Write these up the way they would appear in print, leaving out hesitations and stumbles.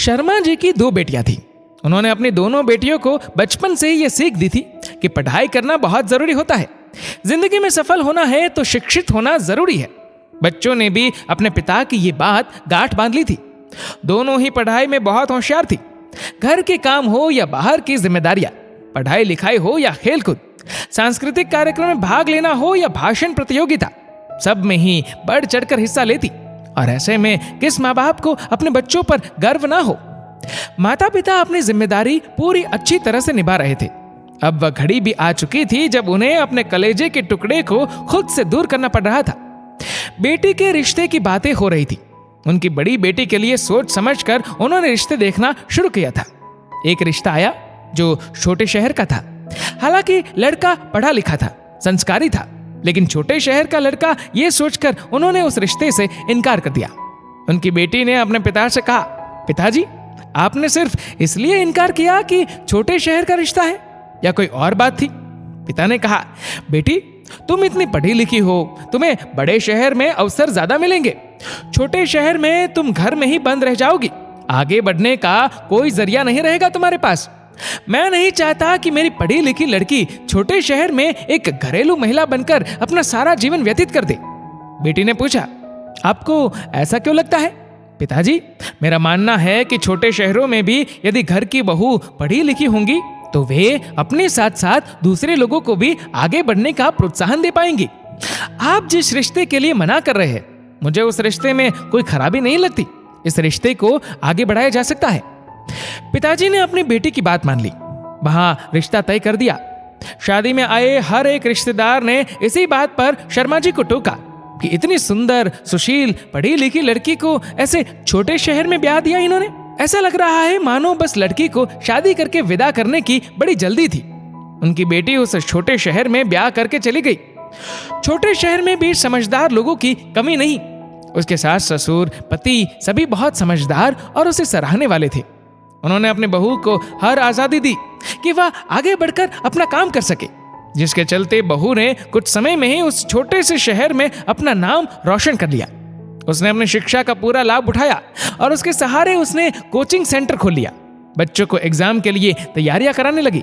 शर्मा जी की 2 बेटियां थीं। उन्होंने अपनी दोनों बेटियों को बचपन से ही ये सीख दी थी कि पढ़ाई करना बहुत जरूरी होता है। जिंदगी में सफल होना है तो शिक्षित होना जरूरी है। बच्चों ने भी अपने पिता की ये बात गांठ बांध ली थी। दोनों ही पढ़ाई में बहुत होशियार थी। घर के काम हो या बाहर की जिम्मेदारियां, पढ़ाई लिखाई हो या खेलकूद, सांस्कृतिक कार्यक्रम में भाग लेना हो या भाषण प्रतियोगिता, सब में ही बढ़ चढ़कर हिस्सा लेती। और ऐसे में किस माँ बाप को अपने बच्चों पर गर्व ना हो। माता पिता अपनी जिम्मेदारी पूरी अच्छी तरह से निभा रहे थे। अब वह घड़ी भी आ चुकी थी जब उन्हें अपने कलेजे के टुकड़े को खुद से दूर करना पड़ रहा था। बेटी के रिश्ते की बातें हो रही थी। उनकी बड़ी बेटी के लिए सोच समझकर उन्होंने रिश्ते देखना शुरू किया था। एक रिश्ता आया जो छोटे शहर का था। हालांकि लड़का पढ़ा लिखा था, संस्कारी था, लेकिन छोटे शहर का लड़का ये सोचकर उन्होंने उस रिश्ते से इनकार कर दिया। उनकी बेटी ने अपने पिता से कहा, पिताजी, आपने सिर्फ इसलिए इनकार किया कि छोटे शहर का रिश्ता है या कोई और बात थी? पिता ने कहा, बेटी, तुम इतनी पढ़ी लिखी हो, तुम्हें बड़े शहर में अवसर ज्यादा मिलेंगे। छोटे शहर में तुम घर में ही बंद रह जाओगी। आगे बढ़ने का कोई जरिया नहीं रहेगा तुम्हारे पास। मैं नहीं चाहता कि मेरी पढ़ी लिखी लड़की छोटे शहर में एक घरेलू महिला बनकर अपना सारा जीवन व्यतीत कर दे। बेटी ने पूछा, आपको ऐसा क्यों लगता है? पिताजी, मेरा मानना है कि छोटे शहरों में भी यदि घर की बहू पढ़ी लिखी होंगी तो वे अपने साथ साथ दूसरे लोगों को भी आगे बढ़ने का प्रोत्साहन दे पाएंगी। आप जिस रिश्ते के लिए मना कर रहे हैं, मुझे उस रिश्ते में कोई खराबी नहीं लगती। इस रिश्ते को आगे बढ़ाया जा सकता है। पिताजी ने अपनी बेटी की बात मान ली। वहां रिश्ता तय कर दिया। शादी में आए हर एक रिश्तेदार ने इसी बात पर शर्मा जी को टोका कि इतनी सुंदर, सुशील, पढ़ी लिखी लड़की को ऐसे छोटे शहर में ब्याह दिया इन्होंने। ऐसा लग रहा है मानो बस लड़की को शादी करके विदा करने की बड़ी जल्दी थी। उनकी बेटी उस छोटे शहर में ब्याह करके चली गई। छोटे शहर में भी समझदार लोगों की कमी नहीं। उसके सास ससुर, पति सभी बहुत समझदार और उसे सराहने वाले थे। उन्होंने अपनी बहू को हर आजादी दी कि वह आगे बढ़कर अपना काम कर सके, जिसके चलते बहू ने कुछ समय में ही उस छोटे से शहर में अपना नाम रोशन कर लिया। उसने अपनी शिक्षा का पूरा लाभ उठाया और उसके सहारे उसने कोचिंग सेंटर खोल लिया। बच्चों को एग्जाम के लिए तैयारियां कराने लगी।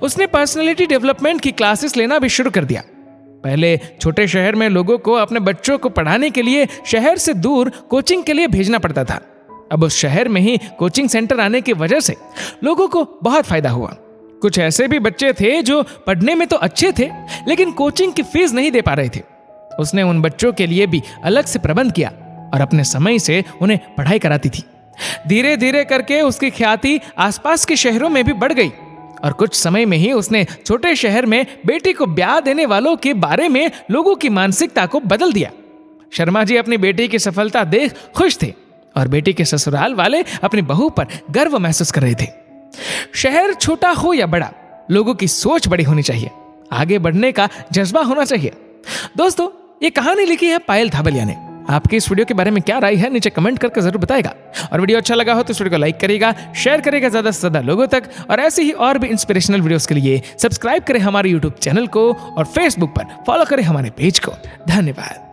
उसने पर्सनालिटी डेवलपमेंट की क्लासेस लेना भी शुरू कर दिया। पहले छोटे शहर में लोगों को अपने बच्चों को पढ़ाने के लिए शहर से दूर कोचिंग के लिए भेजना पड़ता था। अब उस शहर में ही कोचिंग सेंटर आने की वजह से लोगों को बहुत फायदा हुआ। कुछ ऐसे भी बच्चे थे जो पढ़ने में तो अच्छे थे, लेकिन कोचिंग की फीस नहीं दे पा रहे थे। उसने उन बच्चों के लिए भी अलग से प्रबंध किया और अपने समय से उन्हें पढ़ाई कराती थी। धीरे धीरे करके उसकी ख्याति आसपास के शहरों में भी बढ़ गई और कुछ समय में ही उसने छोटे शहर में बेटी को ब्याह देने वालों के बारे में लोगों की मानसिकता को बदल दिया। शर्मा जी अपनी बेटी की सफलता देख खुश थे और बेटी के ससुराल वाले अपनी बहू पर गर्व महसूस कर रहे थे। शहर छोटा हो या बड़ा, लोगों की सोच बड़ी होनी चाहिए। आगे बढ़ने का जज्बा होना चाहिए। दोस्तों, ये कहानी लिखी है पायल धाबलिया ने। आपकी इस वीडियो के बारे में क्या राय है नीचे कमेंट करके जरूर बताएगा। और वीडियो अच्छा लगा हो तो इस वीडियो को लाइक करेगा, शेयर करेगा ज्यादा से ज्यादा लोगों तक। और ऐसे ही और भी इंस्पिरेशनल वीडियोस के लिए सब्सक्राइब करें हमारे यूट्यूब चैनल को और फेसबुक पर फॉलो करें हमारे पेज को। धन्यवाद।